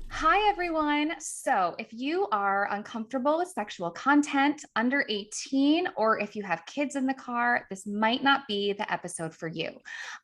Hi, everyone. So, if you are uncomfortable with sexual content under 18, or if you have kids in the car, this might not be the episode for you.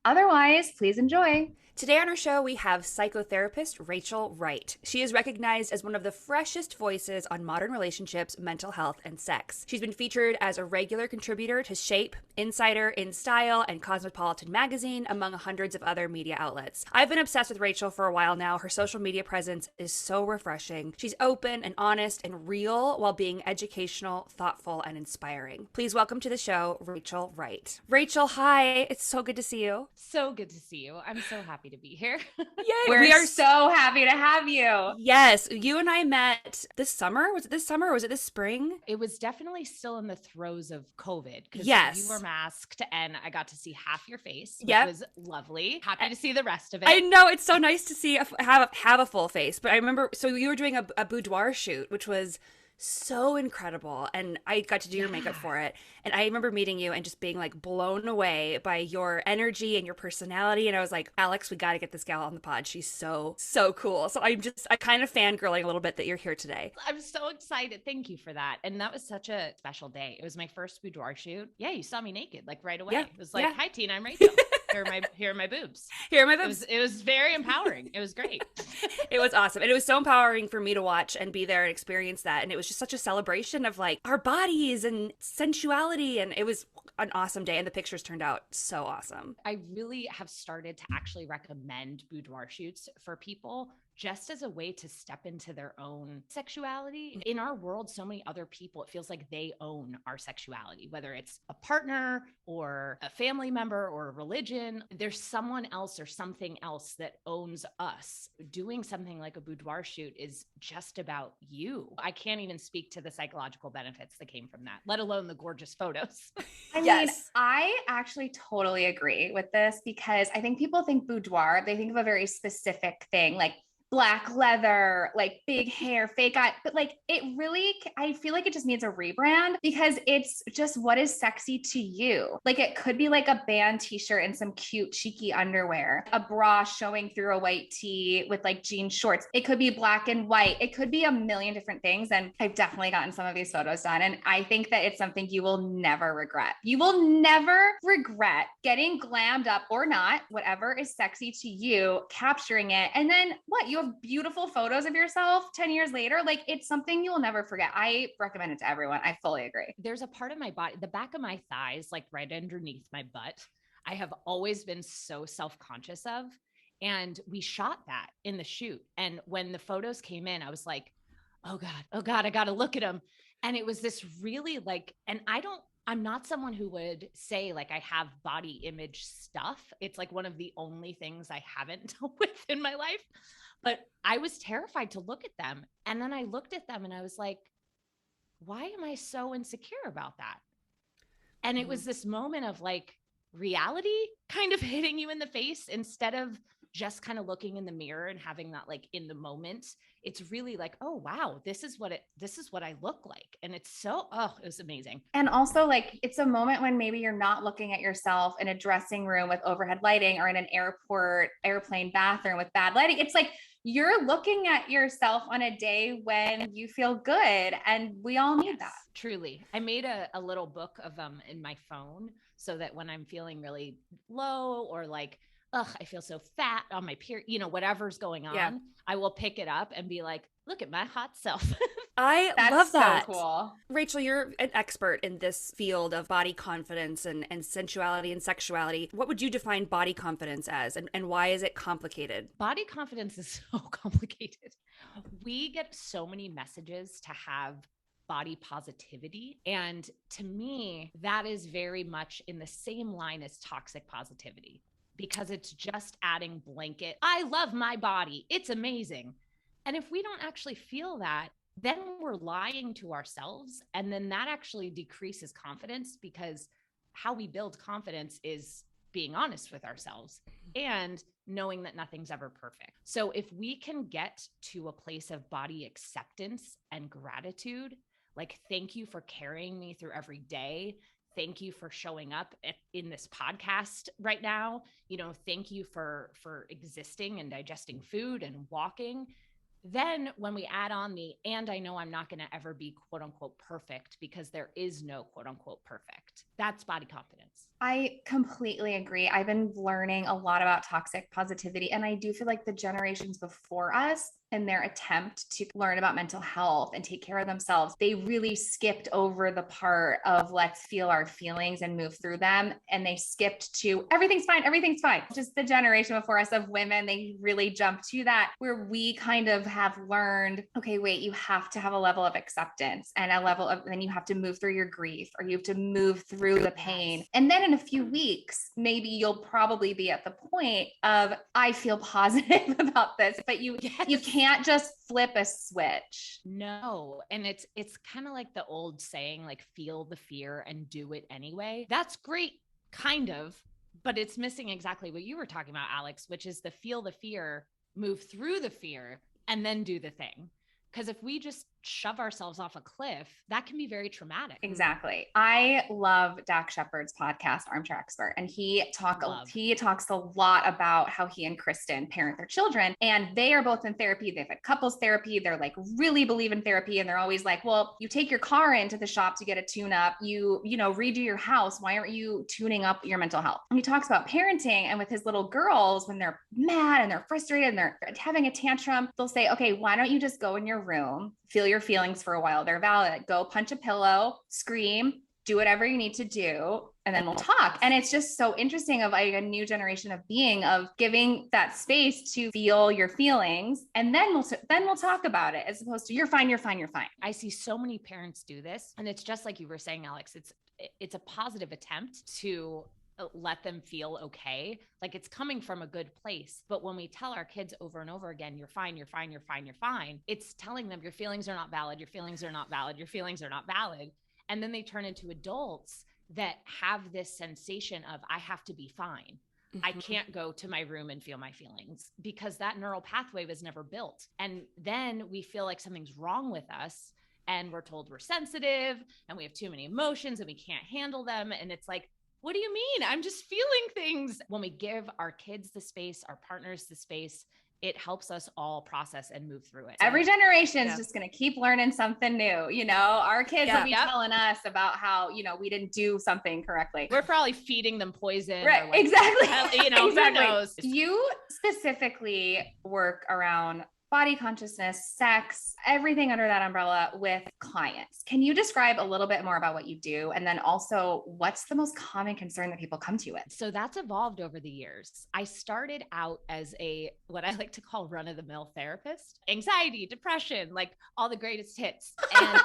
Otherwise, please enjoy. Today on our show, we have psychotherapist Rachel Wright. She is recognized as one of the freshest voices on modern relationships, mental health, and sex. She's been featured as a regular contributor to Shape, Insider, InStyle, and Cosmopolitan magazine, among hundreds of other media outlets. I've been obsessed with Rachel for a while now. Her social media presence is so refreshing. She's open and honest and real while being educational, thoughtful, and inspiring. Please welcome to the show, Rachel Wright. Rachel, hi. It's so good to see you. So good to see you. I'm so happy to be here. Yay! We're We are so happy to have you. Yes, you and I met this summer. Was it this summer or was it this spring? It was definitely still in the throes of COVID because Yes. you were masked and I got to see half your face, which Yep. was lovely. Happy to see the rest of I it. know it's so nice to see have a full face, but I remember so you were doing a boudoir shoot, which was so incredible, and I got to do your makeup for it. And I remember meeting you and just being like blown away by your energy and your personality. And I was like, Alex, we got to get this gal on the pod. She's so cool. So I kind of fangirling a little bit that you're here today. I'm so excited. Thank you for that. And that was such a special day. It was my first boudoir shoot. Yeah, you saw me naked like right away. Yeah, It was like, yeah. hi Tina, I'm Rachel. Here are my boobs. Here are my It boobs. was very empowering. It was great. It was awesome. And it was so empowering for me to watch and be there and experience that. And it was just such a celebration of like our bodies and sensuality. And it was an awesome day. And the pictures turned out so awesome. I really have started to actually recommend boudoir shoots for people just as a way to step into their own sexuality. In our world, so many other people, it feels like they own our sexuality, whether it's a partner or a family member or a religion. There's someone else or something else that owns us. Doing something like a boudoir shoot is just about you. I can't even speak to the psychological benefits that came from that, let alone the gorgeous photos. I mean, Yes. I actually totally agree with this because I think people think boudoir, they think of a very specific thing like black leather, like big hair, fake eye, but like it really, I feel like it just needs a rebrand because it's just what is sexy to you. Like it could be like a band t-shirt and some cute cheeky underwear, a bra showing through a white tee with like jean shorts. It could be black and white. It could be a million different things. And I've definitely gotten some of these photos done. And I think that it's something you will never regret. You will never regret getting glammed up or not, whatever is sexy to you, capturing it. And then what? You have beautiful photos of yourself 10 years later. Like it's something you will never forget. I recommend it to everyone. I fully agree. There's a part of my body, the back of my thighs, like right underneath my butt, I have always been so self-conscious of. And we shot that in the shoot. And when the photos came in, I was like, oh God, I got to look at them. And it was this really like, and I'm not someone who would say like I have body image stuff. It's like one of the only things I haven't dealt with in my life. But I was terrified to look at them. And then I looked at them and I was like, why am I so insecure about that? And it was this moment of like reality kind of hitting you in the face instead of just kind of looking in the mirror and having that like in the moment. It's really like, oh wow, this is what I look like. And it's so, it was amazing. And also, like, it's a moment when maybe you're not looking at yourself in a dressing room with overhead lighting or in an airplane bathroom with bad lighting. It's like you're looking at yourself on a day when you feel good. And we all need that. Truly. I made a little book of them in my phone so that when I'm feeling really low or like, I feel so fat on my period, whatever's going on, Yeah. I will pick it up and be like, look at my hot self. I That's love that. so cool. Rachel, you're an expert in this field of body confidence and sensuality and sexuality. What would you define body confidence as, and why is it complicated? Body confidence is so complicated. We get so many messages to have body positivity. And to me, that is very much in the same line as toxic positivity because it's just adding blanket. I love my body. It's amazing. And if we don't actually feel that, then we're lying to ourselves. And then that actually decreases confidence because how we build confidence is being honest with ourselves and knowing that nothing's ever perfect. So if we can get to a place of body acceptance and gratitude, like, thank you for carrying me through every day. Thank you for showing up in this podcast right now. Thank you for existing and digesting food and walking. Then when we add on and I know I'm not going to ever be quote unquote perfect, because there is no quote unquote perfect, that's body confidence. I completely agree. I've been learning a lot about toxic positivity, and I do feel like the generations before us, in their attempt to learn about mental health and take care of themselves, they really skipped over the part of let's feel our feelings and move through them. And they skipped to everything's fine, everything's fine. Just the generation before us of women, they really jumped to that, where we kind of have learned, okay, wait, you have to have a level of acceptance and a level of, then you have to move through your grief, or you have to move through the pain. And then in a few weeks, maybe you'll probably be at the point of, I feel positive about this, but you can't just flip a switch. No. And it's kind of like the old saying, like, feel the fear and do it anyway. That's great, kind of, but it's missing exactly what you were talking about, Alex, which is the feel the fear, move through the fear, and then do the thing. Because if we just shove ourselves off a cliff, that can be very traumatic. Exactly. I love Dak Shepard's podcast, Armchair Expert, and he talks a lot about how he and Kristen parent their children, and they are both in therapy. They've had couples therapy. They're like really believe in therapy, and they're always like, well, you take your car into the shop to get a tune up, you redo your house. Why aren't you tuning up your mental health? And he talks about parenting, and with his little girls, when they're mad and they're frustrated and they're having a tantrum, they'll say, okay, why don't you just go in your room, feel your feelings for a while. They're valid. Go punch a pillow, scream, do whatever you need to do, and then we'll talk. And it's just so interesting of like a new generation of being, of giving that space to feel your feelings. And then we'll talk about it, as opposed to you're fine, you're fine, you're fine. I see so many parents do this. And it's just like you were saying, Alex, it's a positive attempt to let them feel okay. Like it's coming from a good place. But when we tell our kids over and over again, you're fine, you're fine, you're fine, you're fine, it's telling them your feelings are not valid. Your feelings are not valid. Your feelings are not valid. And then they turn into adults that have this sensation of, I have to be fine. I can't go to my room and feel my feelings, because that neural pathway was never built. And then we feel like something's wrong with us, and we're told we're sensitive and we have too many emotions and we can't handle them. And it's like, what do you mean? I'm just feeling things. When we give our kids the space, our partners the space, it helps us all process and move through it. Every generation is just going to keep learning something new. Our kids will be telling us about how, we didn't do something correctly. We're probably feeding them poison. Right. Or like, exactly. Exactly. Who knows? You specifically work around body consciousness, sex, everything under that umbrella with clients. Can you describe a little bit more about what you do? And then also, what's the most common concern that people come to you with? So that's evolved over the years. I started out as what I like to call run-of-the-mill therapist, anxiety, depression, like all the greatest hits. And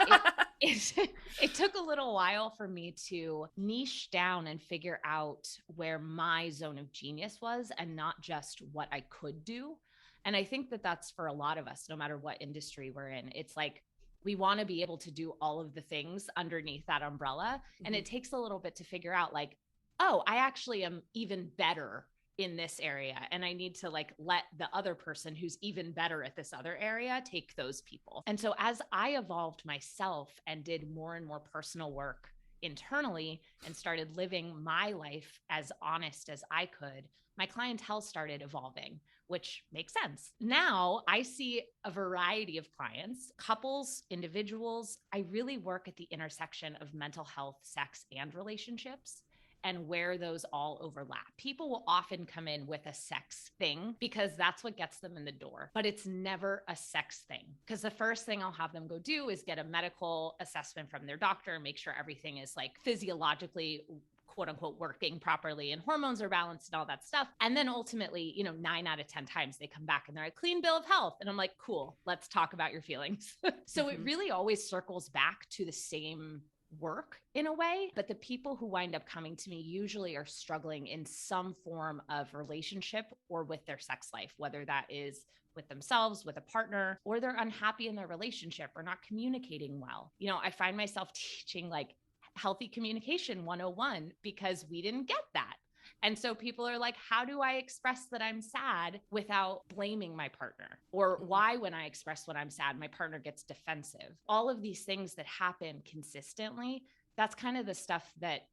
it took a little while for me to niche down and figure out where my zone of genius was, and not just what I could do. And I think that that's for a lot of us, no matter what industry we're in. It's like, we want to be able to do all of the things underneath that umbrella. And it takes a little bit to figure out like, oh, I actually am even better in this area. And I need to like let the other person who's even better at this other area take those people. And so as I evolved myself and did more and more personal work internally and started living my life as honest as I could, my clientele started evolving, which makes sense. Now I see a variety of clients, couples, individuals. I really work at the intersection of mental health, sex, and relationships, and where those all overlap. People will often come in with a sex thing because that's what gets them in the door, but it's never a sex thing. Because the first thing I'll have them go do is get a medical assessment from their doctor and make sure everything is like physiologically quote unquote working properly and hormones are balanced and all that stuff. And then ultimately, 9 out of 10 times they come back and they're like, clean bill of health. And I'm like, cool, let's talk about your feelings. So it really always circles back to the same work in a way. But the people who wind up coming to me usually are struggling in some form of relationship or with their sex life, whether that is with themselves, with a partner, or they're unhappy in their relationship or not communicating well. I find myself teaching like healthy communication 101 because we didn't get that. And so people are like, how do I express that I'm sad without blaming my partner? Or why, when I express when I'm sad, my partner gets defensive? All of these things that happen consistently, that's kind of the stuff that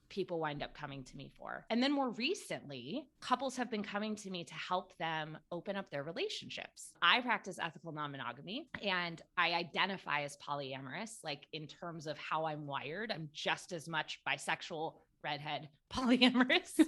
people wind up coming to me for. And then more recently, couples have been coming to me to help them open up their relationships. I practice ethical non-monogamy and I identify as polyamorous, like in terms of how I'm wired. I'm just as much bisexual, redhead, polyamorous.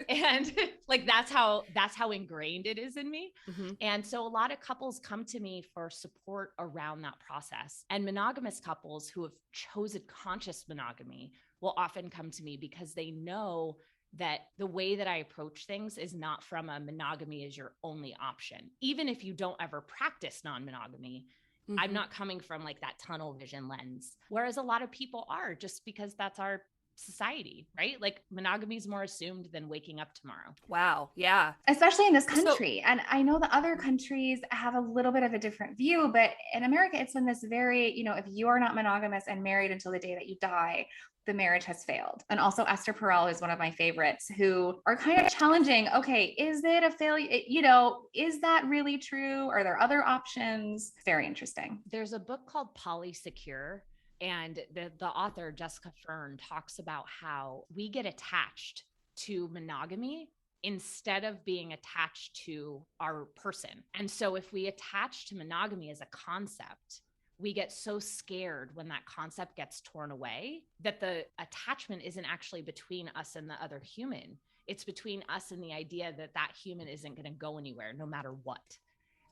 And like, that's how ingrained it is in me. Mm-hmm. And so a lot of couples come to me for support around that process. And monogamous couples who have chosen conscious monogamy will often come to me because they know that the way that I approach things is not from a monogamy is your only option. Even if you don't ever practice non-monogamy, Mm-hmm. I'm not coming from like that tunnel vision lens. Whereas a lot of people are, just because that's our society, right? Like monogamy is more assumed than waking up tomorrow. Wow. Yeah. Especially in this country. And I know the other countries have a little bit of a different view, but in America, it's been this very, you know, if you are not monogamous and married until the day that you die, the marriage has failed. And also Esther Perel is one of my favorites who are kind of challenging, okay, is it a failure? You know, is that really true? Are there other options? Very interesting. There's a book called Polysecure. And the author, Jessica Fern, talks about how we get attached to monogamy instead of being attached to our person. And so if we attach to monogamy as a concept, we get so scared when that concept gets torn away that the attachment isn't actually between us and the other human. It's between us and the idea that that human isn't going to go anywhere no matter what.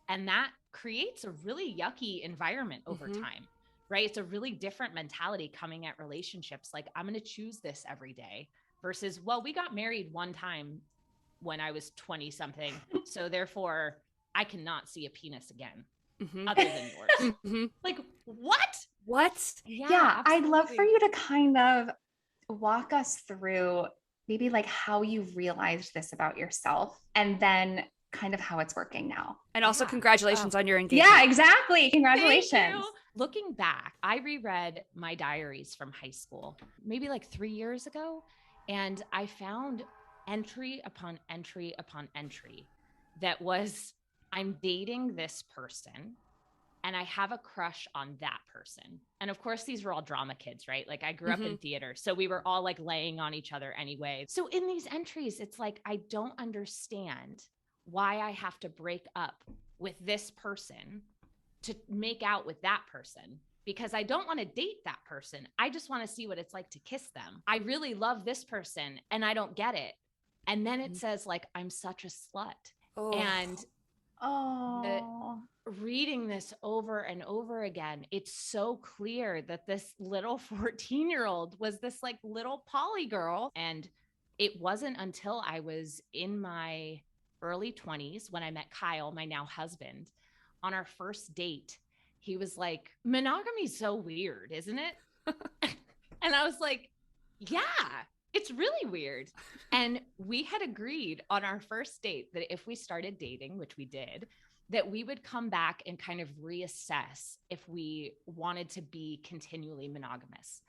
And that creates a really yucky environment over time. Right? It's a really different mentality coming at relationships. Like, I'm going to choose this every day versus, well, we got married one time when I was 20 something. So therefore I cannot see a penis again other than yours. Like, what? Yeah. I'd love for you to kind of walk us through maybe like how you realized this about yourself and then kind of how it's working now. And also congratulations on your engagement. Yeah, exactly. Congratulations. Looking back, I reread my diaries from high school, maybe like 3 years ago. And I found entry upon entry upon entry that was, I'm dating this person and I have a crush on that person. And of course, these were all drama kids, right? Like I grew up in theater. So we were all like laying on each other anyway. So in these entries, it's like, I don't understand why I have to break up with this person to make out with that person, because I don't want to date that person. I just want to see what it's like to kiss them. I really love this person and I don't get it. And then it says like, I'm such a slut. And reading this over and over again, it's so clear that this little 14-year-old was this like little poly girl. And it wasn't until I was in my early 20s when I met Kyle, my now husband. On our first date, he was like, monogamy's so weird, isn't it? And I was like, yeah, it's really weird. And we had agreed on our first date that if we started dating, which we did, that we would come back and kind of reassess if we wanted to be continually monogamous.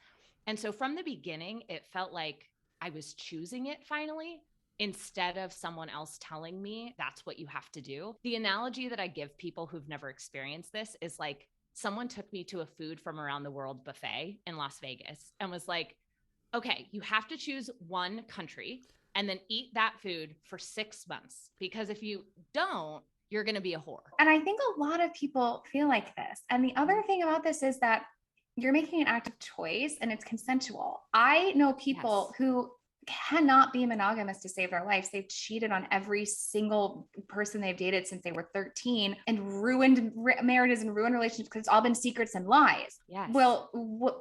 And so from the beginning, it felt like I was choosing it finally, instead of someone else telling me that's what you have to do. The analogy that I give people who've never experienced this is like, someone took me to a food from around the world buffet in Las Vegas and was like, okay, you have to choose one country and then eat that food for 6 months, because if you don't, you're going to be a whore. And I think a lot of people feel like this. And the other thing about this is that you're making an active choice and it's consensual. I know people who cannot be monogamous to save their lives. They've cheated on every single person they've dated since they were 13 and ruined marriages and ruined relationships because it's all been secrets and lies. Yes. Well,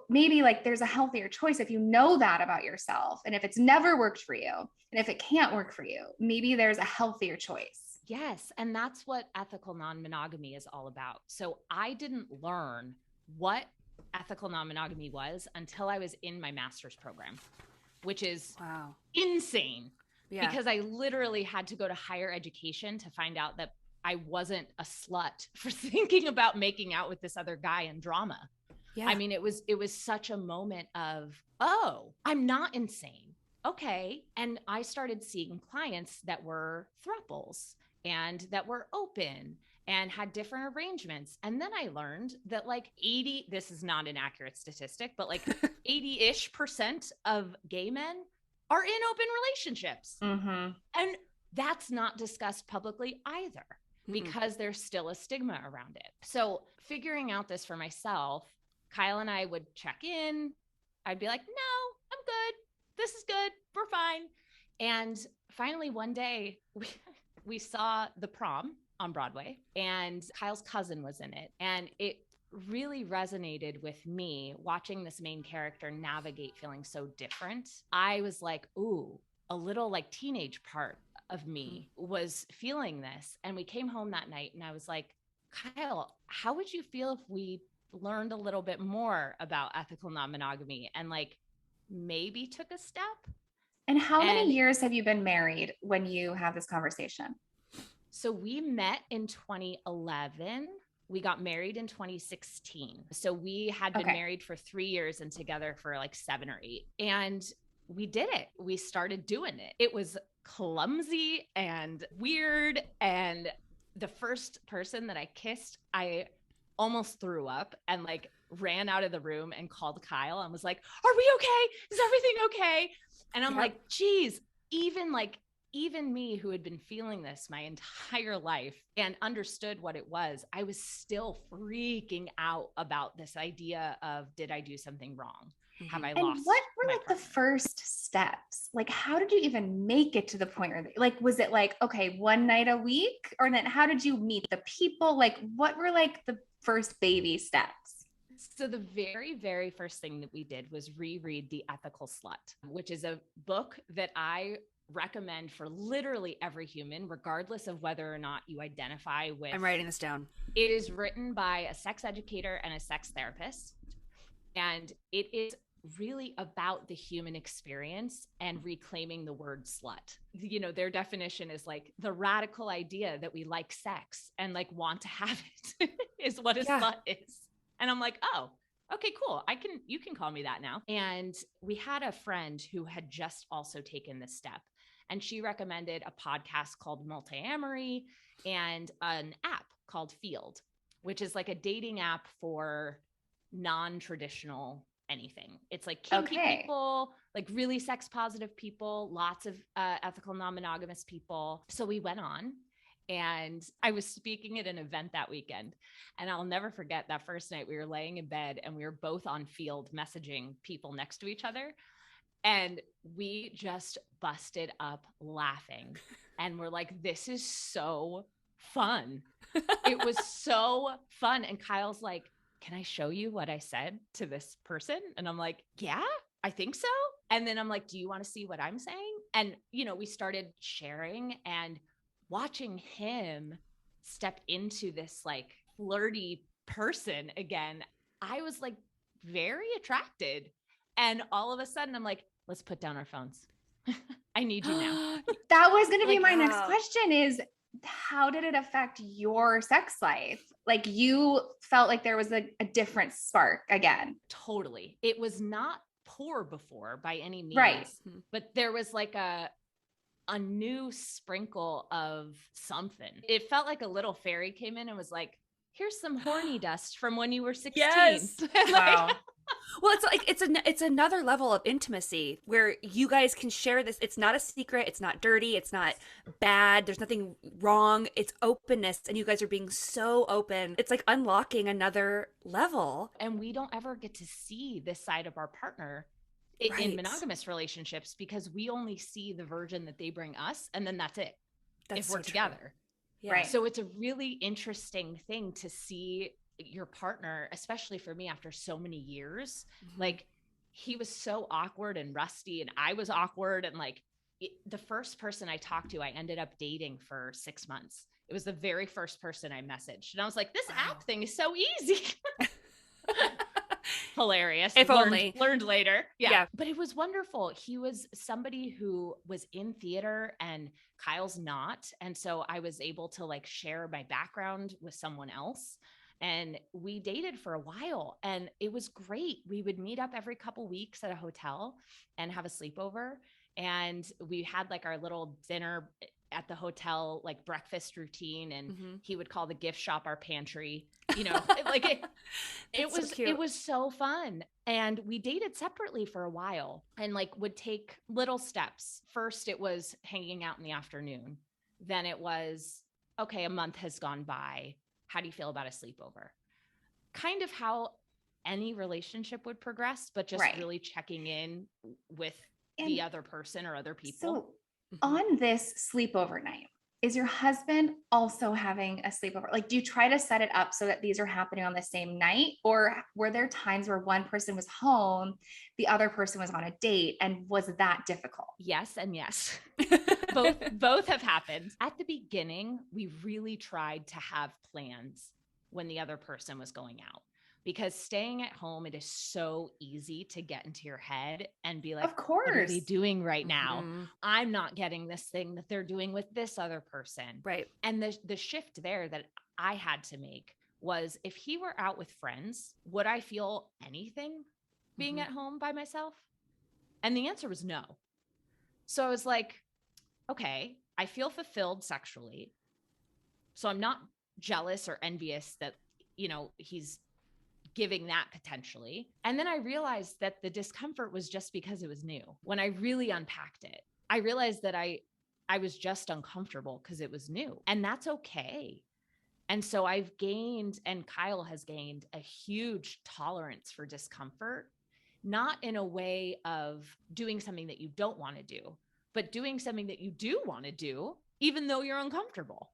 maybe like there's a healthier choice if you know that about yourself. And if it's never worked for you, and if it can't work for you, maybe there's a healthier choice. Yes. And that's what ethical non-monogamy is all about. So I didn't learn what ethical non-monogamy was until I was in my master's program, which is insane because I literally had to go to higher education to find out that I wasn't a slut for thinking about making out with this other guy in drama. Yeah. I mean, it was such a moment of, oh, I'm not insane. Okay. And I started seeing clients that were throuples and that were open and had different arrangements. And then I learned that like 80, this is not an accurate statistic, but like 80-ish% of gay men are in open relationships. Mm-hmm. And that's not discussed publicly either, because there's still a stigma around it. So figuring out this for myself, Kyle and I would check in. I'd be like, no, I'm good. This is good. We're fine. And finally, one day, we saw The Prom on Broadway, and Kyle's cousin was in it. And it really resonated with me watching this main character navigate feeling so different. I was like, ooh, a little like teenage part of me was feeling this. And we came home that night and I was like, Kyle, how would you feel if we learned a little bit more about ethical non-monogamy and like maybe took a step? And how many years have you been married when you have this conversation? So we met in 2011. We got married in 2016. So we had been married for 3 years and together for like 7 or 8. And we did it. We started doing it. It was clumsy and weird. And the first person that I kissed, I almost threw up and like ran out of the room and called Kyle and was like, are we okay? Is everything okay? And I'm like, geez, even me who had been feeling this my entire life and understood what it was, I was still freaking out about this idea of, did I do something wrong? Have I lost? And what were like the first steps? Like, how did you even make it to the point where, like, was it like, okay, one night a week? Or then how did you meet the people? Like, what were like the first baby steps? So the very, very first thing that we did was reread The Ethical Slut, which is a book that I recommend for literally every human, regardless of whether or not you identify with. I'm writing this down. It is written by a sex educator and a sex therapist. And it is really about the human experience and reclaiming the word slut. You know, their definition is like the radical idea that we like sex and like want to have it is what a slut is. And I'm like, oh, okay, cool. You can call me that now. And we had a friend who had just also taken this step. And she recommended a podcast called Polyamory and an app called Field, which is like a dating app for non-traditional anything. It's like kinky people, like really sex positive people, lots of ethical non-monogamous people. So we went on. And I was speaking at an event that weekend. And I'll never forget that first night we were laying in bed and we were both on Field messaging people next to each other. And we just busted up laughing. And we're like, this is so fun. It was so fun. And Kyle's like, can I show you what I said to this person? And I'm like, yeah, I think so. And then I'm like, do you want to see what I'm saying? And, you know, we started sharing and watching him step into this like flirty person again. I was like very attracted. And all of a sudden I'm like, let's put down our phones. I need you now. That was going to be my next question is, how did it affect your sex life? Like you felt like there was a different spark again. Totally. It was not poor before by any means, right? But there was like a new sprinkle of something. It felt like a little fairy came in and was like, here's some horny dust from when you were 16. Yes. Like, wow. Well, it's like it's another level of intimacy where you guys can share this. It's not a secret. It's not dirty. It's not bad. There's nothing wrong. It's openness, and you guys are being so open. It's like unlocking another level. And we don't ever get to see this side of our partner in monogamous relationships because we only see the version that they bring us, and then that's it. If we're together. Yeah. Right. So it's a really interesting thing to see your partner, especially for me after so many years. Like he was so awkward and rusty and I was awkward. And like the first person I talked to, I ended up dating for 6 months. It was the very first person I messaged. And I was like, this app thing is so easy. Hilarious. If only. Learned later. Yeah. But it was wonderful. He was somebody who was in theater and Kyle's not. And so I was able to like share my background with someone else. And we dated for a while and it was great. We would meet up every couple weeks at a hotel and have a sleepover. And we had like our little dinner at the hotel, like breakfast routine. And he would call the gift shop our pantry, like it was so fun. And we dated separately for a while and like would take little steps. First, it was hanging out in the afternoon. Then it was, okay, a month has gone by. How do you feel about a sleepover? Kind of how any relationship would progress, but just really checking in with the other person or other people. So on this sleepover night, is your husband also having a sleepover? Like, do you try to set it up so that these are happening on the same night? Or were there times where one person was home, the other person was on a date, and was that difficult? Yes and yes. Both have happened. At the beginning, we really tried to have plans when the other person was going out. Because staying at home, it is so easy to get into your head and be like, of course, what are they doing right now? I'm not getting this thing that they're doing with this other person. Right. And the shift there that I had to make was, if he were out with friends, would I feel anything being at home by myself? And the answer was no. So I was like, okay, I feel fulfilled sexually. So I'm not jealous or envious that, he's giving that potentially. And then I realized that the discomfort was just because it was new. When I really unpacked it, I realized that I was just uncomfortable because it was new, and that's okay. And so I've gained, and Kyle has gained, a huge tolerance for discomfort, not in a way of doing something that you don't want to do, but doing something that you do want to do, even though you're uncomfortable.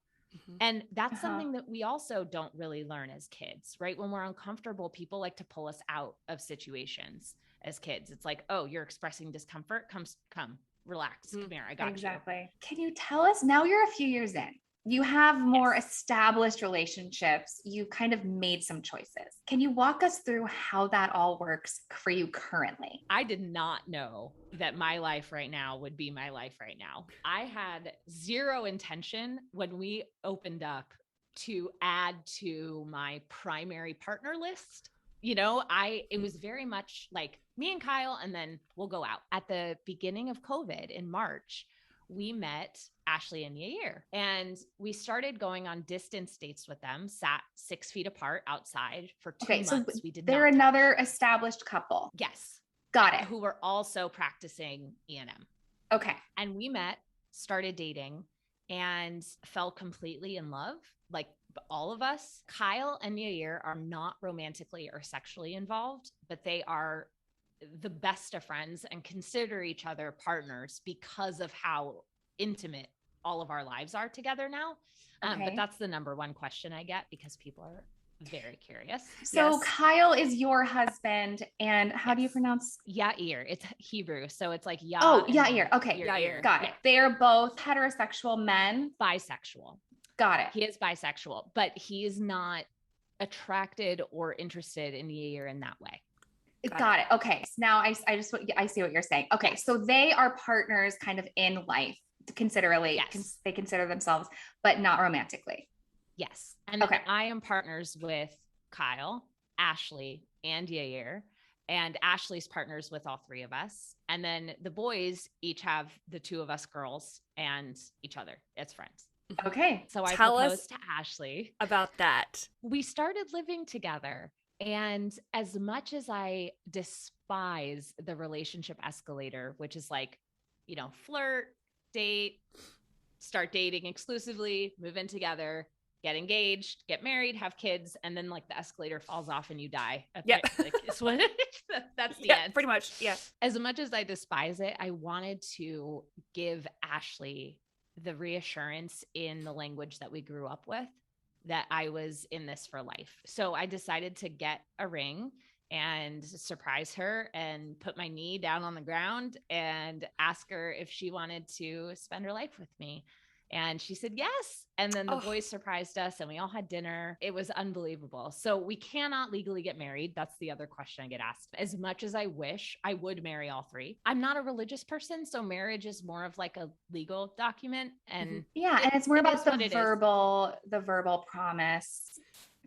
And that's something that we also don't really learn as kids, right? When we're uncomfortable, people like to pull us out of situations as kids. It's like, oh, you're expressing discomfort. Come, relax. Come here. I got you. Exactly. Can you tell us, now you're a few years in, you have more established relationships. You kind of made some choices. Can you walk us through how that all works for you currently? I did not know that my life right now would be my life right now. I had zero intention when we opened up to add to my primary partner list. It was very much like me and Kyle, and then we'll go out. At the beginning of COVID in March, we met Ashley and Yair, and we started going on distance dates with them, sat 6 feet apart outside for 2 months. So we did they're another established couple. Yes. Got it. Who were also practicing E&M. Okay. And we met, started dating, and fell completely in love. Like all of us. Kyle and Yair are not romantically or sexually involved, but they are the best of friends and consider each other partners because of how intimate all of our lives are together now. But that's the number one question I get, because people are very curious. So Kyle is your husband, and how do you pronounce? Yair. It's Hebrew, so it's like Yah. Oh, Yair. Okay, Yair. Got it. They are both heterosexual men. Bisexual. Got it. He is bisexual, but he is not attracted or interested in Yair in that way. Got it. Okay. So now I see what you're saying. Okay. So they are partners kind of in life, considerably. Yes. They consider themselves, but not romantically. Yes. And then I am partners with Kyle, Ashley, and Yair. And Ashley's partners with all three of us. And then the boys each have the two of us girls and each other as friends. Okay. So I proposed to Ashley about that. We started living together. And as much as I despise the relationship escalator, which is like, flirt, date, start dating exclusively, move in together, get engaged, get married, have kids, and then like the escalator falls off and you die. Yeah. That's the end. Pretty much. Yeah. As much as I despise it, I wanted to give Ashley the reassurance in the language that we grew up with, that I was in this for life. So I decided to get a ring and surprise her and put my knee down on the ground and ask her if she wanted to spend her life with me. And she said yes. And then the boys surprised us and we all had dinner. It was unbelievable. So we cannot legally get married. That's the other question I get asked. As much as I wish I would marry all three, I'm not a religious person. So marriage is more of like a legal document. And and it's more about the verbal promise.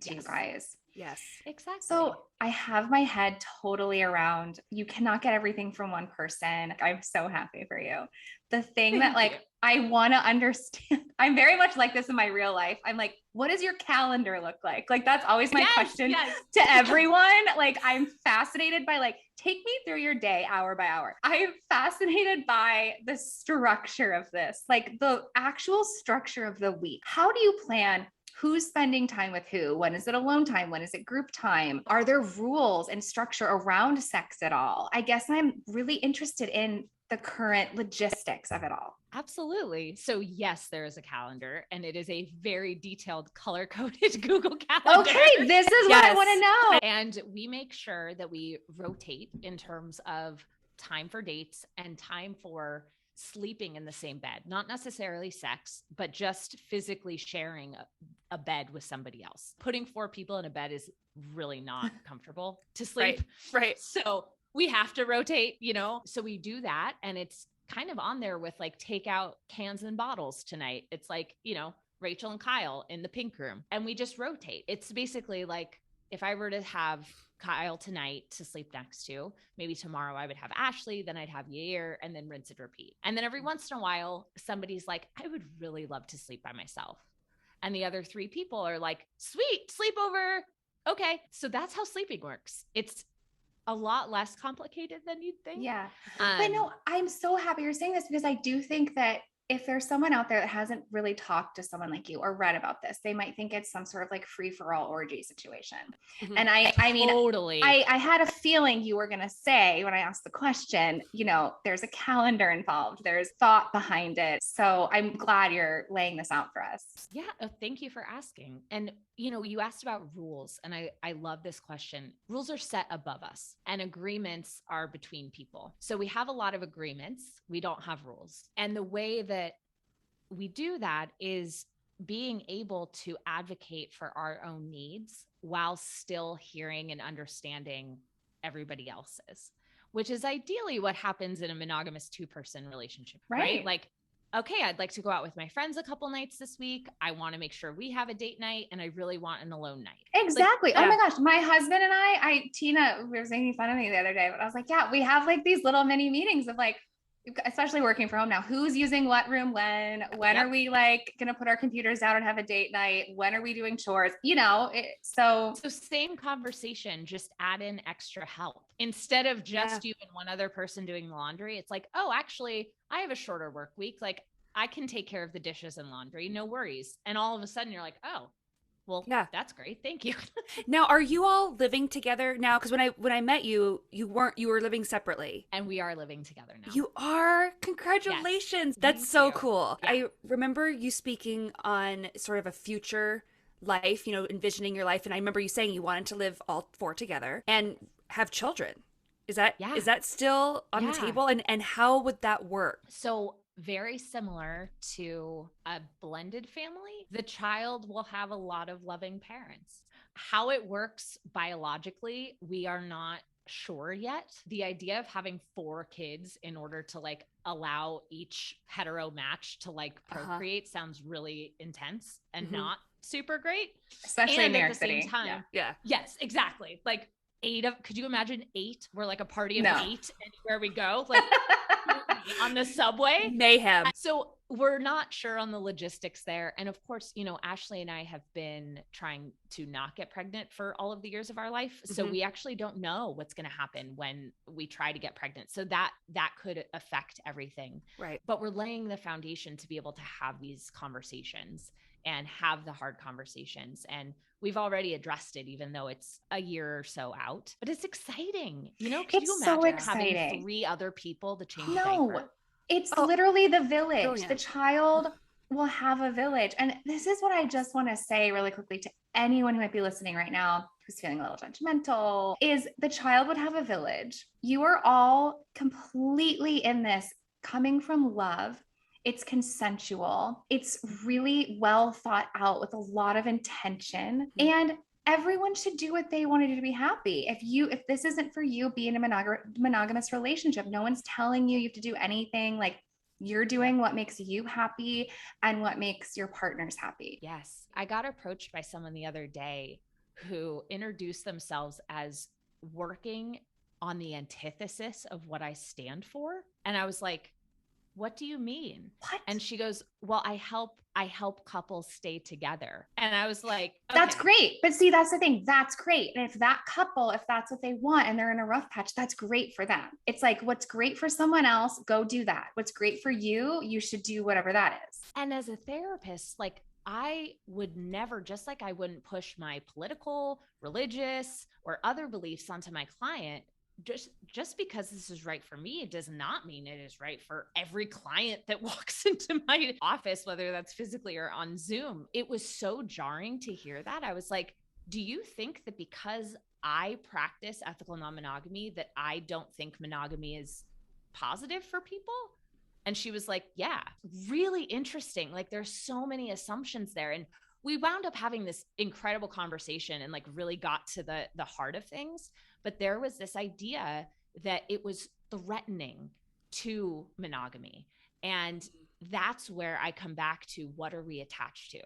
to you guys. Yes, exactly. So I have my head totally around, you cannot get everything from one person. I'm so happy for you. The thing that like, I want to understand, I'm very much like this in my real life. I'm like, what does your calendar look like? Like, that's always my question to everyone. Like, I'm fascinated by like, take me through your day hour by hour. I am fascinated by the structure of this, like the actual structure of the week. How do you plan? Who's spending time with who? When is it alone time? When is it group time? Are there rules and structure around sex at all? I guess I'm really interested in the current logistics of it all. Absolutely. So yes, there is a calendar, and it is a very detailed color-coded Google Calendar. Okay, this is what I want to know. And we make sure that we rotate in terms of time for dates and time for sleeping in the same bed, not necessarily sex, but just physically sharing a bed with somebody else. Putting 4 people in a bed is really not comfortable to sleep. Right. So we have to rotate, you know? So we do that. And it's kind of on there with like, take out cans and bottles tonight. It's like, you know, Rachel and Kyle in the pink room, and we just rotate. It's basically like, if I were to have Kyle tonight to sleep next to, maybe tomorrow I would have Ashley, then I'd have Yair, and then rinse and repeat. And then every once in a while, somebody's like, I would really love to sleep by myself. And the other 3 people are like, sweet, sleepover. Okay. So that's how sleeping works. It's a lot less complicated than you'd think. Yeah. But no, I'm so happy you're saying this, because I do think that if there's someone out there that hasn't really talked to someone like you or read about this, they might think it's some sort of like free for all orgy situation. Mm-hmm. And I mean, totally. I had a feeling you were going to say when I asked the question, you know, there's a calendar involved, there's thought behind it. So I'm glad you're laying this out for us. Yeah. Thank you for asking. And, you know, you asked about rules, and I love this question. Rules are set above us, and agreements are between people. So we have a lot of agreements. We don't have rules. And the way that we do that is being able to advocate for our own needs while still hearing and understanding everybody else's, which is ideally what happens in a monogamous 2-person relationship, right? Like, okay, I'd like to go out with my friends a couple nights this week. I want to make sure we have a date night, and I really want an alone night. Exactly. Like, oh my gosh. My husband and Tina, we were making fun of me the other day, but I was like, yeah, we have like these little mini meetings of like, especially working from home now, who's using what room when are we like going to put our computers down and have a date night? When are we doing chores? You know, so same conversation, just add in extra help instead of just you and one other person doing the laundry. It's like, oh, actually I have a shorter work week. Like I can take care of the dishes and laundry. No worries. And all of a sudden you're like, oh, well, yeah, that's great. Thank you. Now, are you all living together now? Because when I met you, you were living separately. And we are living together now. You are? Congratulations. Yes. That's so cool. Yeah. I remember you speaking on sort of a future life, you know, envisioning your life. And I remember you saying you wanted to live all 4 together and have children. Is that still on the table? And how would that work? So very similar to a blended family, the child will have a lot of loving parents. How it works biologically, we are not sure yet. The idea of having 4 kids in order to like allow each hetero match to like procreate sounds really intense and not super great. Especially in New York City. At the same time. Yeah. Yes, exactly. Like 8 of, could you imagine 8? We're like a party of 8 anywhere we go. Like on the subway. Mayhem. So we're not sure on the logistics there. And of course, you know, Ashley and I have been trying to not get pregnant for all of the years of our life. So we actually don't know what's going to happen when we try to get pregnant. So that could affect everything. Right. But we're laying the foundation to be able to have these conversations and have the hard conversations. And we've already addressed it, even though it's a year or so out, but it's exciting. You know, could you imagine having 3 other people to change a diaper? It's literally the village. Brilliant. The child will have a village. And this is what I just want to say really quickly to anyone who might be listening right now, who's feeling a little judgmental, is the child would have a village. You are all completely in this coming from love. It's consensual. It's really well thought out with a lot of intention. And everyone should do what they want to do to be happy. If this isn't for you, be in a monogamous relationship. No one's telling you have to do anything. Like you're doing what makes you happy and what makes your partners happy. Yes. I got approached by someone the other day who introduced themselves as working on the antithesis of what I stand for. And I was like, what do you mean? What? And she goes, well, I help couples stay together. And I was like, okay. That's great. But see, that's the thing. That's great. And if that couple, if that's what they want and they're in a rough patch, that's great for them. It's like, what's great for someone else, go do that. What's great for you, you should do whatever that is. And as a therapist, like I would never, just like I wouldn't push my political, religious, or other beliefs onto my client. Just because this is right for me, it does not mean it is right for every client that walks into my office, whether that's physically or on Zoom. It was so jarring to hear that. I was like, do you think that because I practice ethical non-monogamy, that I don't think monogamy is positive for people? And she was like, yeah, really interesting. Like there's so many assumptions there. And we wound up having this incredible conversation and like really got to the heart of things. But there was this idea that it was threatening to monogamy. And that's where I come back to, what are we attached to?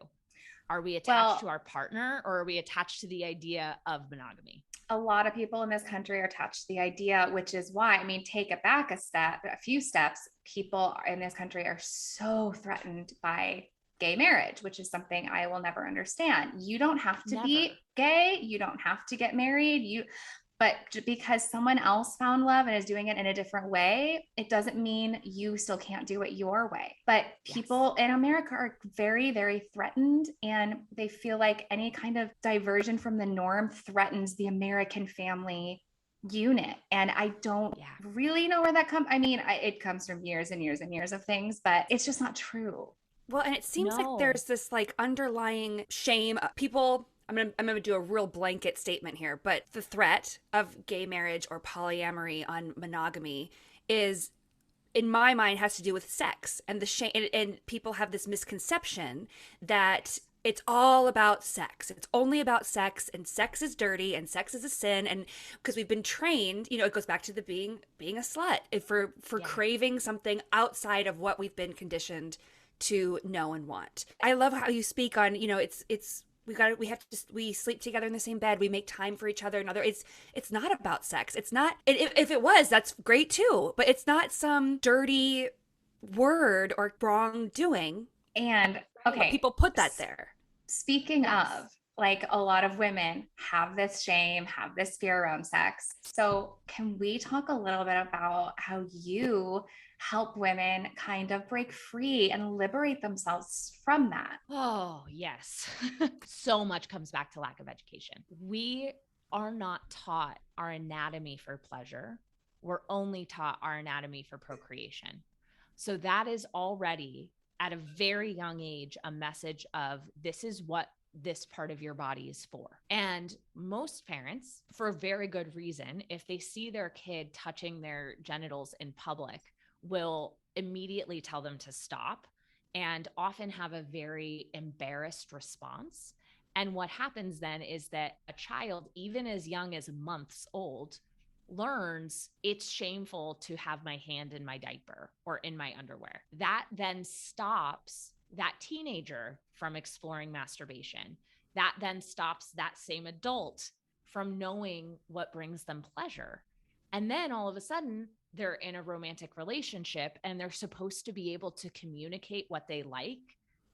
Are we attached to our partner, or are we attached to the idea of monogamy? A lot of people in this country are attached to the idea, which is why, I mean, take it back a few steps. People in this country are so threatened by gay marriage, which is something I will never understand. You don't have to be gay. You don't have to get married. But because someone else found love and is doing it in a different way, it doesn't mean you still can't do it your way. But people in America are very, very threatened, and they feel like any kind of diversion from the norm threatens the American family unit. And I don't really know where that comes. I mean, it comes from years and years and years of things, but it's just not true. Well, and it seems like there's this like underlying shame. People, I'm gonna do a real blanket statement here, but the threat of gay marriage or polyamory on monogamy is, in my mind, has to do with sex and the shame. And people have this misconception that it's all about sex. It's only about sex, and sex is dirty, and sex is a sin. And because we've been trained, you know, it goes back to the being a slut for craving something outside of what we've been conditioned to know and want. I love how you speak on, you know, we sleep together in the same bed. We make time for each other. It's not about sex. It's not, if it was, that's great too, but it's not some dirty word or wrongdoing. And okay, people put that there. Speaking of, like, a lot of women have this shame, have this fear around sex. So can we talk a little bit about how you help women kind of break free and liberate themselves from that? Oh, yes. So much comes back to lack of education. We are not taught our anatomy for pleasure. We're only taught our anatomy for procreation. So that is already, at a very young age, a message of, this is what this part of your body is for. And most parents, for a very good reason, if they see their kid touching their genitals in public, will immediately tell them to stop, and often have a very embarrassed response. And what happens then is that a child, even as young as months old, learns it's shameful to have my hand in my diaper or in my underwear. That then stops that teenager from exploring masturbation. That then stops that same adult from knowing what brings them pleasure. And then all of a sudden, they're in a romantic relationship, and they're supposed to be able to communicate what they like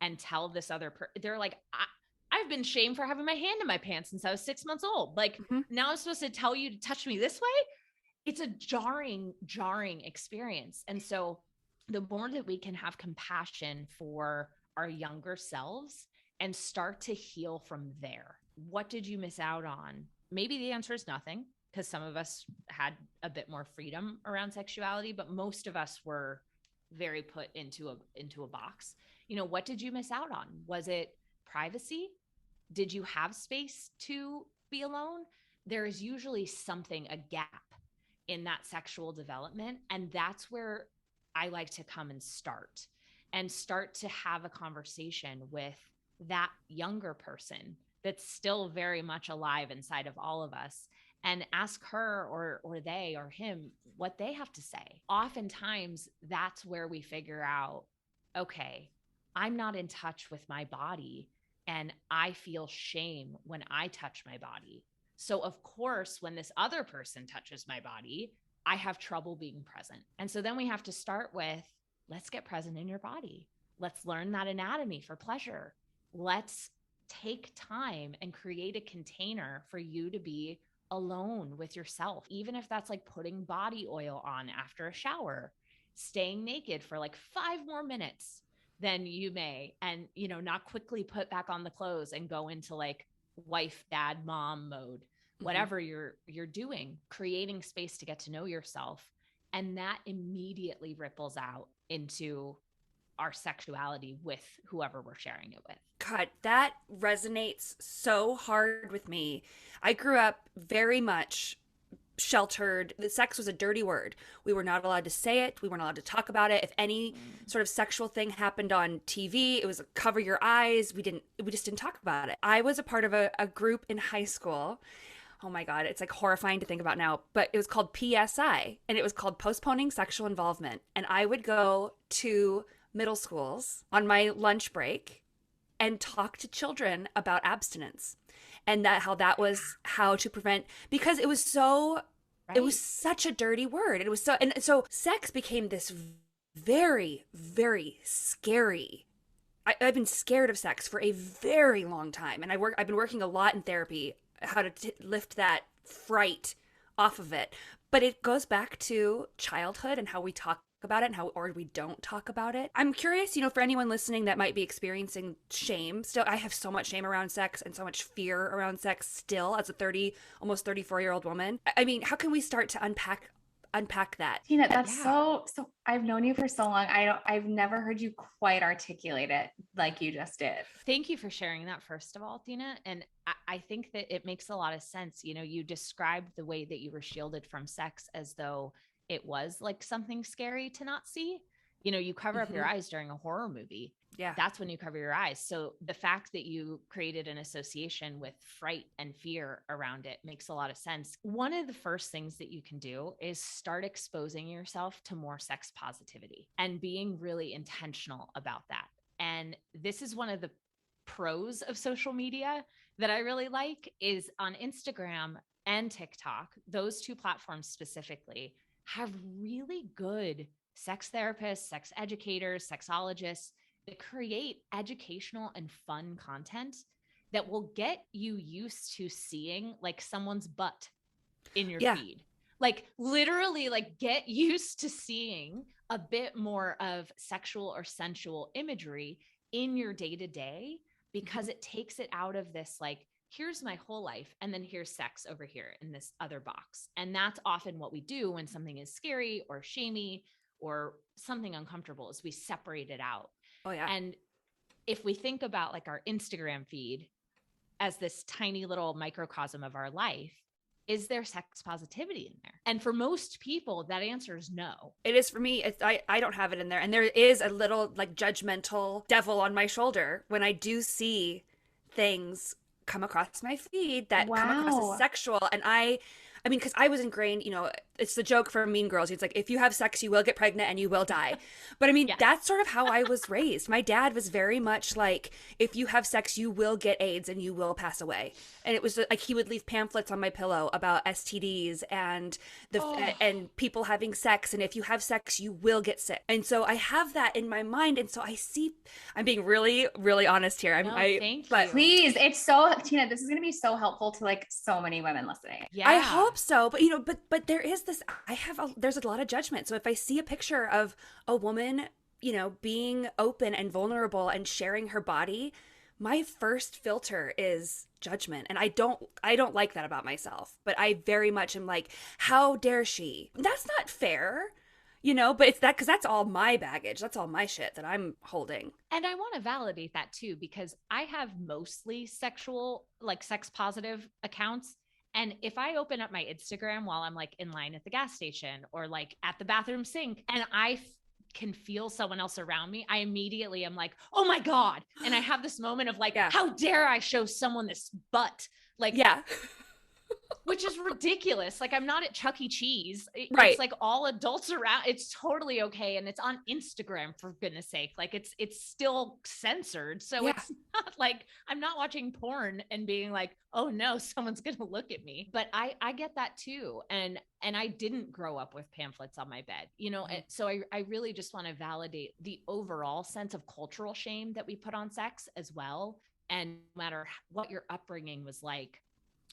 and tell this other person. They're like, I've been shamed for having my hand in my pants since I was 6 months old. Like, now I'm supposed to tell you to touch me this way? It's a jarring experience. And so the more that we can have compassion for our younger selves and start to heal from there. What did you miss out on? Maybe the answer is nothing, because some of us had a bit more freedom around sexuality, but most of us were very put into a box. You know, what did you miss out on? Was it privacy? Did you have space to be alone? There is usually something, a gap in that sexual development. And that's where I like to come and start to have a conversation with that younger person that's still very much alive inside of all of us, and ask her or they or him what they have to say. Oftentimes, that's where we figure out, okay, I'm not in touch with my body and I feel shame when I touch my body. So of course, when this other person touches my body, I have trouble being present. And so then we have to start with, let's get present in your body. Let's learn that anatomy for pleasure. Let's take time and create a container for you to be alone with yourself, even if that's like putting body oil on after a shower, staying naked for like 5 more minutes than you may, and, you know, not quickly put back on the clothes and go into like wife, dad, mom mode, whatever you're doing, creating space to get to know yourself. And that immediately ripples out into our sexuality with whoever we're sharing it with. God, that resonates so hard with me. I grew up very much sheltered. The sex was a dirty word. We were not allowed to say it. We weren't allowed to talk about it. If any sort of sexual thing happened on TV, it was cover your eyes. We just didn't talk about it. I was a part of a group in high school. Oh my God, it's like horrifying to think about now, but it was called PSI, and it was called Postponing Sexual Involvement. And I would go to middle schools on my lunch break and talk to children about abstinence, and how that was how to prevent, because it was so, it was such a dirty word. It was so, and so sex became this very, very scary. I've been scared of sex for a very long time. And I've been working a lot in therapy, how to lift that fright off of it. But it goes back to childhood and how we talk about it and how, or we don't talk about it. I'm curious, you know, for anyone listening that might be experiencing shame. Still, I have so much shame around sex and so much fear around sex still as a almost 34-year-old woman. I mean, how can we start to unpack that? Tina, that's so I've known you for so long. I've never heard you quite articulate it like you just did. Thank you for sharing that, first of all, Tina. And I think that it makes a lot of sense. You know, you described the way that you were shielded from sex as though it was like something scary to not see. You know, you cover up your eyes during a horror movie. Yeah. That's when you cover your eyes. So the fact that you created an association with fright and fear around it makes a lot of sense. One of the first things that you can do is start exposing yourself to more sex positivity and being really intentional about that. And this is one of the pros of social media that I really like, is on Instagram and TikTok. Those two platforms specifically have really good sex therapists, sex educators, sexologists that create educational and fun content that will get you used to seeing like someone's butt in your feed. Like literally, like get used to seeing a bit more of sexual or sensual imagery in your day-to-day, because it takes it out of this like, here's my whole life, and then here's sex over here in this other box. And that's often what we do when something is scary or shamey or something uncomfortable, is we separate it out. Oh yeah. And if we think about like our Instagram feed as this tiny little microcosm of our life, is there sex positivity in there? And for most people, that answer is no. It is for me. I don't have it in there. And there is a little like judgmental devil on my shoulder when I do see things come across my feed that come across as sexual. And I mean, because I was ingrained, you know, it's the joke for Mean Girls. It's like, if you have sex, you will get pregnant and you will die. But I mean, that's sort of how I was raised. My dad was very much like, if you have sex, you will get AIDS and you will pass away. And it was like, he would leave pamphlets on my pillow about STDs and and people having sex. And if you have sex, you will get sick. And so I have that in my mind. And so I'm being really, really honest here. Thank you. Please. It's so, Tina, this is going to be so helpful to like so many women listening. Yeah. I hope so. But, you know, but there is this, there's a lot of judgment. So if I see a picture of a woman, you know, being open and vulnerable and sharing her body, my first filter is judgment. And I don't like that about myself, but I very much am like, how dare she? That's not fair, you know, but it's that, because that's all my baggage. That's all my shit that I'm holding. And I want to validate that too, because I have mostly sexual, like sex positive accounts. And if I open up my Instagram while I'm like in line at the gas station or like at the bathroom sink, and I can feel someone else around me, I immediately am like, oh my God. And I have this moment of like, how dare I show someone this butt? Like, which is ridiculous. Like, I'm not at Chuck E. Cheese. Right. It's like all adults around. It's totally okay. And it's on Instagram, for goodness sake. Like, it's still censored. So it's not like I'm not watching porn and being like, oh no, someone's going to look at me. But I get that too. And I didn't grow up with pamphlets on my bed, you know? And so I really just want to validate the overall sense of cultural shame that we put on sex as well. And no matter what your upbringing was like,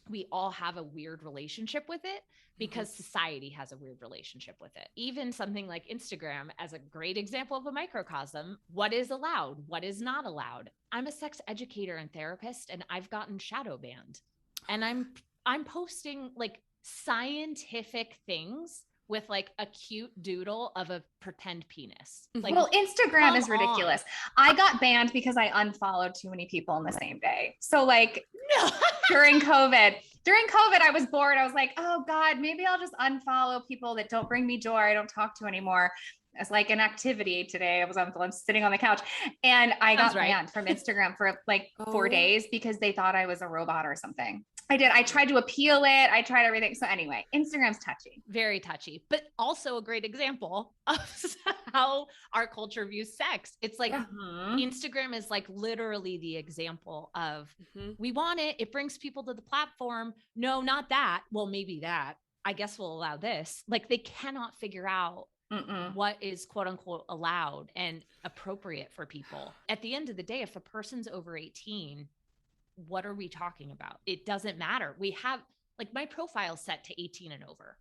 we all have a weird relationship with it because society has a weird relationship with it. Even something like Instagram as a great example of a microcosm, what is allowed, what is not allowed. I'm a sex educator and therapist, and I've gotten shadow banned. And I'm posting like scientific things with like a cute doodle of a pretend penis. Like, well, Instagram is ridiculous. I got banned because I unfollowed too many people in the same day. So like during COVID, I was bored. I was like, oh God, maybe I'll just unfollow people that don't bring me joy. I don't talk to anymore. It's like an activity today. I'm sitting on the couch and I got banned from Instagram for like 4 days because they thought I was a robot or something. I did. I tried to appeal it. I tried everything. So anyway, Instagram's touchy. Very touchy, but also a great example of how our culture views sex. It's like Instagram is like literally the example of we want it. It brings people to the platform. No, not that. Well, maybe that. I guess we'll allow this. Like they cannot figure out what is quote unquote allowed and appropriate for people. At the end of the day, if a person's over 18, what are we talking about? It doesn't matter. We have like my profile set to 18 and over.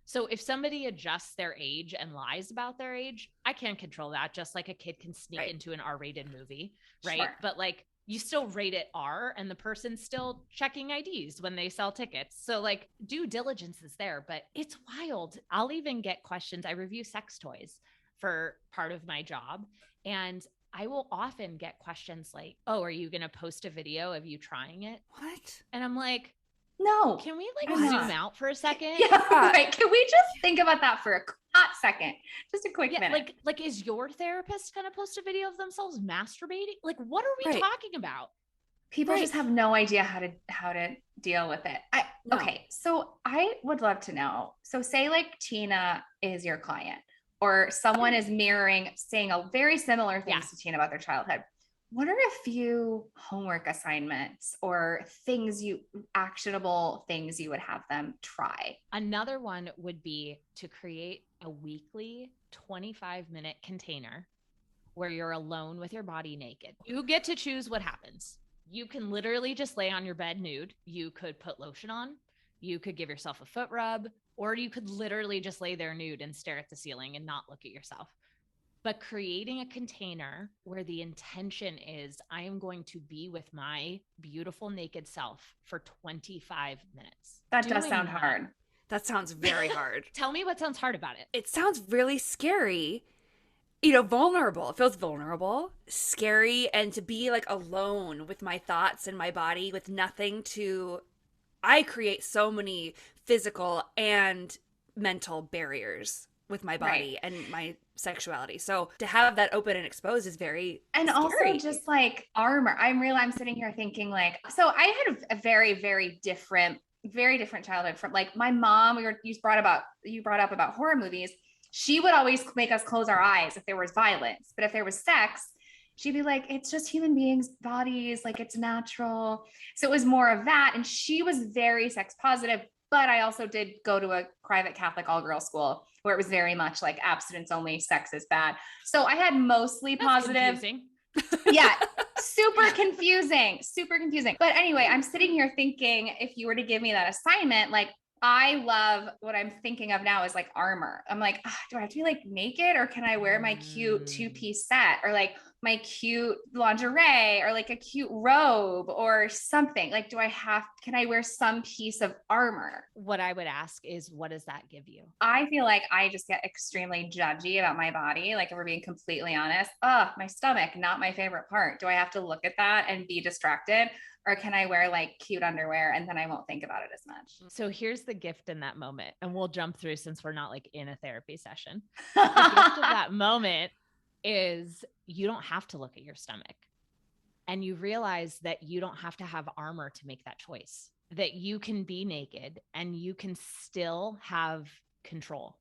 So if somebody adjusts their age and lies about their age, I can't control that. Just like a kid can sneak into an R-rated movie, right? Sure. But like you still rate it R and the person's still checking IDs when they sell tickets. So like due diligence is there, but it's wild. I'll even get questions. I review sex toys for part of my job. And I will often get questions like, oh, are you going to post a video of you trying it? What? And I'm like, no, can we like zoom out for a second? Yeah, right. Can we just think about that for a hot second? Just a quick minute. Like, is your therapist going to post a video of themselves masturbating? Like, what are we talking about? People just have no idea how to deal with it. Okay. So I would love to know. So say like Tina is your client or someone is saying a very similar things to Tina about their childhood. What are a few homework assignments or actionable things you would have them try? Another one would be to create a weekly 25-minute container where you're alone with your body naked. You get to choose what happens. You can literally just lay on your bed nude. You could put lotion on. You could give yourself a foot rub, or you could literally just lay there nude and stare at the ceiling and not look at yourself. But creating a container where the intention is I am going to be with my beautiful naked self for 25 minutes. That does sound hard. That sounds very hard. Tell me what sounds hard about it. It sounds really scary. Vulnerable. It feels vulnerable, scary, and to be like alone with my thoughts and my body with nothing I create so many physical and mental barriers with my body and my sexuality. So to have that open and exposed is very scary. Also just like armor. I'm sitting here thinking like, so I had a very, very different childhood from like my mom. You brought up about horror movies. She would always make us close our eyes if there was violence, but if there was sex, she'd be like, it's just human beings' bodies, like it's natural. So it was more of that. And she was very sex positive, but I also did go to a private Catholic all-girls school where it was very much like abstinence only, sex is bad. So I had mostly positive. Yeah. Super confusing. But anyway, I'm sitting here thinking, if you were to give me that assignment, like I love what I'm thinking of now is like armor. I'm like, do I have to be like naked or can I wear my cute 2-piece set or like my cute lingerie or like a cute robe or something? Like, can I wear some piece of armor? What I would ask is, what does that give you? I feel like I just get extremely judgy about my body. Like if we're being completely honest, my stomach, not my favorite part. Do I have to look at that and be distracted? Or can I wear like cute underwear and then I won't think about it as much? So here's the gift in that moment. And we'll jump through since we're not like in a therapy session. The gift of that moment is you don't have to look at your stomach. And you realize that you don't have to have armor to make that choice. that you can be naked and you can still have control.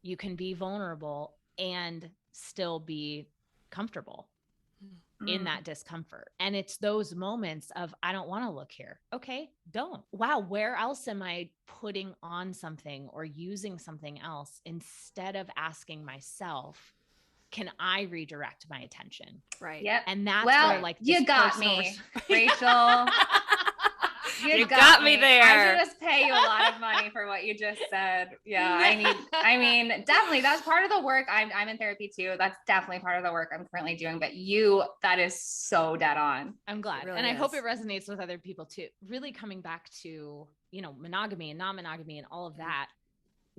You can be vulnerable and still be comfortable in that discomfort. And it's those moments of, I don't want to look here. Okay, don't. Wow, where else am I putting on something or using something else instead of asking myself, can I redirect my attention? Right. Yep. And that's well, where like you got me, Rachel. You got me there. I should just pay you a lot of money for what you just said. Yeah, I mean, definitely that's part of the work. I'm in therapy too. That's definitely part of the work I'm currently doing, but that is so dead on. I'm glad. Really and I is. hope it resonates with other people too. Really coming back to, monogamy and non-monogamy and all of that.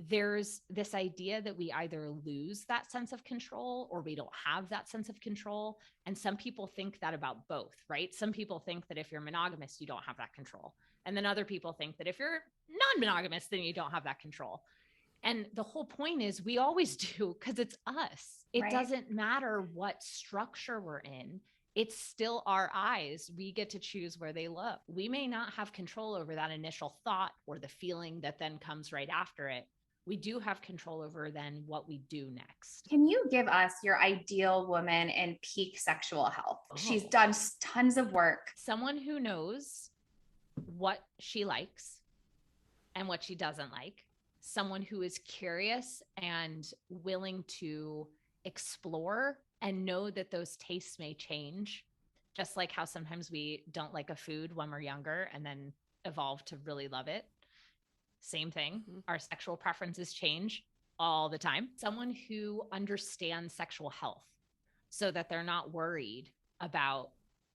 There's this idea that we either lose that sense of control or we don't have that sense of control. And some people think that about both, right? Some people think that if you're monogamous, you don't have that control. And then other people think that if you're non-monogamous, then you don't have that control. And the whole point is we always do, because it's us. It doesn't matter what structure we're in. It's still our eyes. We get to choose where they look. We may not have control over that initial thought or the feeling that then comes right after it. We do have control over then what we do next. Can you give us your ideal woman in peak sexual health? She's done tons of work. Someone who knows what she likes and what she doesn't like. Someone who is curious and willing to explore and know that those tastes may change. Just like how sometimes we don't like a food when we're younger and then evolve to really love it. Same thing. Mm-hmm. Our sexual preferences change all the time. Someone who understands sexual health so that they're not worried about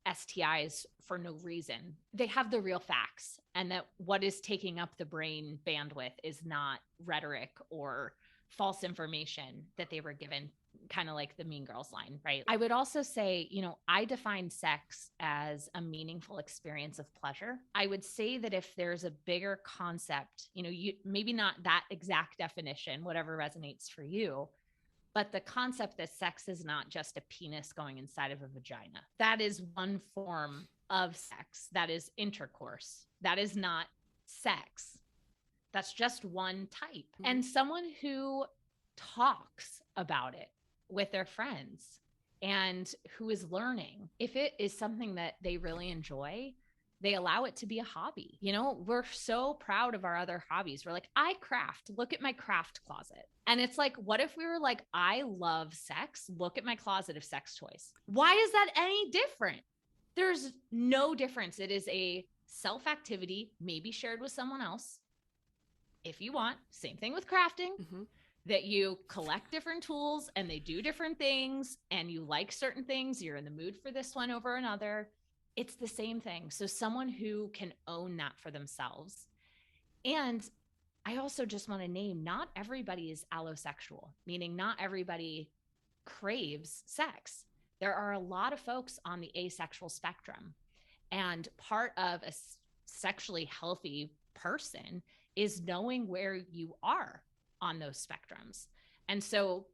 STIs for no reason. They have the real facts, and that what is taking up the brain bandwidth is not rhetoric or false information that they were given, kind of like the Mean Girls line, right? I would also say, I define sex as a meaningful experience of pleasure. I would say that if there's a bigger concept, you maybe not that exact definition, whatever resonates for you, but the concept that sex is not just a penis going inside of a vagina. That is one form of sex. That is intercourse. That is not sex. That's just one type. Mm-hmm. And someone who talks about it with their friends and who is learning. If it is something that they really enjoy, they allow it to be a hobby. We're so proud of our other hobbies. We're like, I craft, look at my craft closet. And it's like, what if we were like, I love sex, look at my closet of sex toys. Why is that any different? There's no difference. It is a self-activity, maybe shared with someone else. If you want, same thing with crafting. Mm-hmm. That you collect different tools and they do different things and you like certain things. You're in the mood for this one over another. It's the same thing. So someone who can own that for themselves. And I also just want to name, not everybody is allosexual, meaning not everybody craves sex. There are a lot of folks on the asexual spectrum. And part of a sexually healthy person is knowing where you are on those spectrums. And so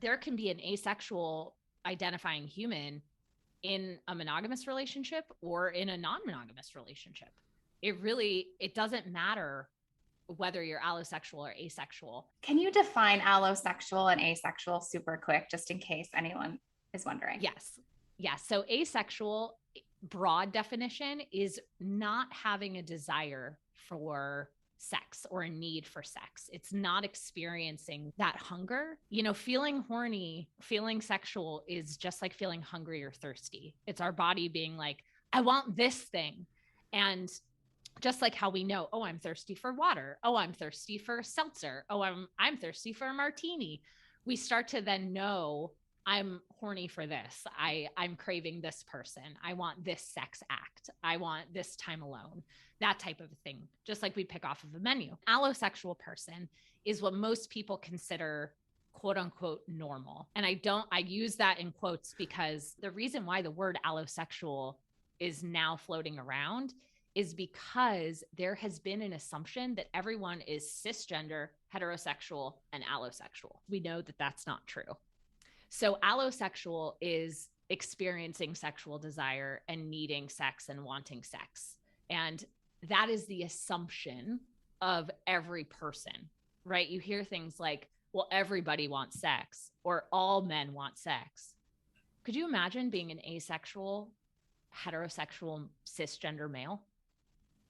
there can be an asexual identifying human in a monogamous relationship or in a non-monogamous relationship. It doesn't matter whether you're allosexual or asexual. Can you define allosexual and asexual super quick, just in case anyone is wondering? Yes. So asexual, broad definition, is not having a desire for sex or a need for sex. It's not experiencing that hunger. Feeling horny, feeling sexual is just like feeling hungry or thirsty. It's our body being like, I want this thing. And just like how we know, oh, I'm thirsty for water. Oh, I'm thirsty for seltzer. Oh, I'm thirsty for a martini. We start to then know, I'm horny for this. I'm craving this person. I want this sex act. I want this time alone, that type of a thing, just like we pick off of a menu. Allosexual person is what most people consider quote unquote normal. And I use that in quotes because the reason why the word allosexual is now floating around is because there has been an assumption that everyone is cisgender, heterosexual, and allosexual. We know that that's not true. So allosexual is experiencing sexual desire and needing sex and wanting sex. And that is the assumption of every person, right? You hear things like, well, everybody wants sex or all men want sex. Could you imagine being an asexual, heterosexual, cisgender male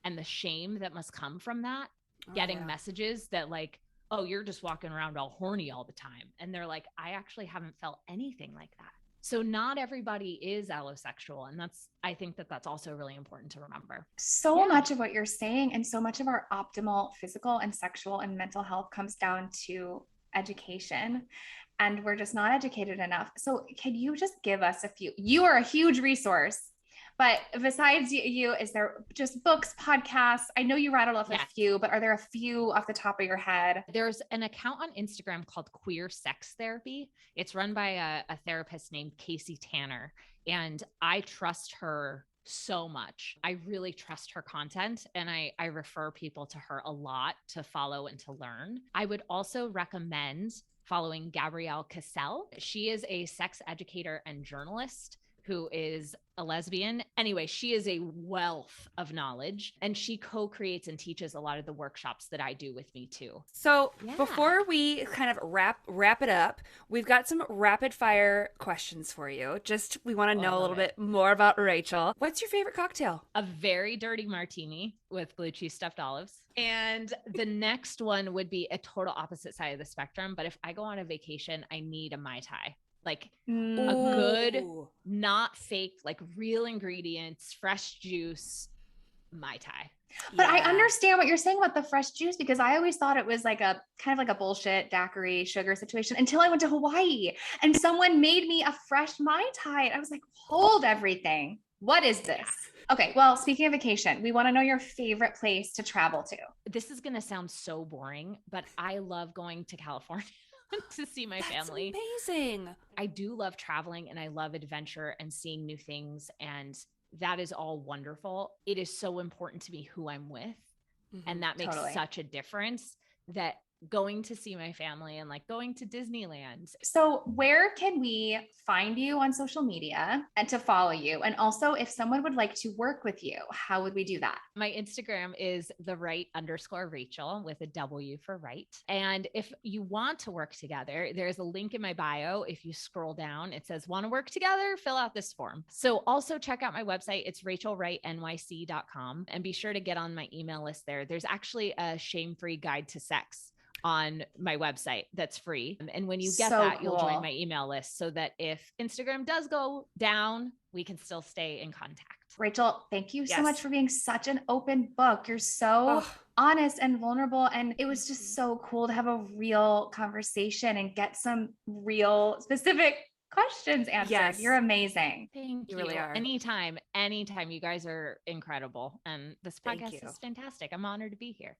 and the shame that must come from that? Getting messages that like, oh, you're just walking around all horny all the time. And they're like, I actually haven't felt anything like that. So not everybody is allosexual. And I think that's also really important to remember. So much of what you're saying and so much of our optimal physical and sexual and mental health comes down to education. And we're just not educated enough. So can you just give us a few? You are a huge resource, but besides you, is there just books, podcasts? I know you rattled off a few, but are there a few off the top of your head? There's an account on Instagram called Queer Sex Therapy. It's run by a therapist named Casey Tanner, and I trust her so much. I really trust her content, and I refer people to her a lot to follow and to learn. I would also recommend following Gabrielle Cassell. She is a sex educator and journalist who is a lesbian. Anyway, she is a wealth of knowledge, and she co-creates and teaches a lot of the workshops that I do with me too. So before we kind of wrap it up, we've got some rapid fire questions for you. We want to know a little bit more about Rachel. What's your favorite cocktail? A very dirty martini with blue cheese stuffed olives. And the next one would be a total opposite side of the spectrum. But if I go on a vacation, I need a Mai Tai. Like a good, not fake, like real ingredients, fresh juice, Mai Tai. But I understand what you're saying about the fresh juice, because I always thought it was like a kind of like a bullshit daiquiri sugar situation until I went to Hawaii and someone made me a fresh Mai Tai. And I was like, hold everything. What is this? Okay. Well, speaking of vacation, we want to know your favorite place to travel to. This is going to sound so boring, but I love going to California to see my family. Amazing. I do love traveling and I love adventure and seeing new things. And that is all wonderful. It is so important to me who I'm with. Mm-hmm. And that makes such a difference, that going to see my family and like going to Disneyland. So where can we find you on social media and to follow you? And also, if someone would like to work with you, how would we do that? My Instagram is _Rachel with a W for Wright. And if you want to work together, there's a link in my bio. If you scroll down, it says, want to work together? Fill out this form. So also check out my website. It's rachelwrightnyc.com, and be sure to get on my email list there. There's actually a shame-free guide to sex on my website that's free. And when you get that, you'll join my email list so that if Instagram does go down, we can still stay in contact. Rachel, thank you so much for being such an open book. You're so honest and vulnerable. And it was just so cool to have a real conversation and get some real specific questions answered. Yes. You're amazing. Thank you. You really are. Anytime. You guys are incredible. And this podcast is fantastic. I'm honored to be here.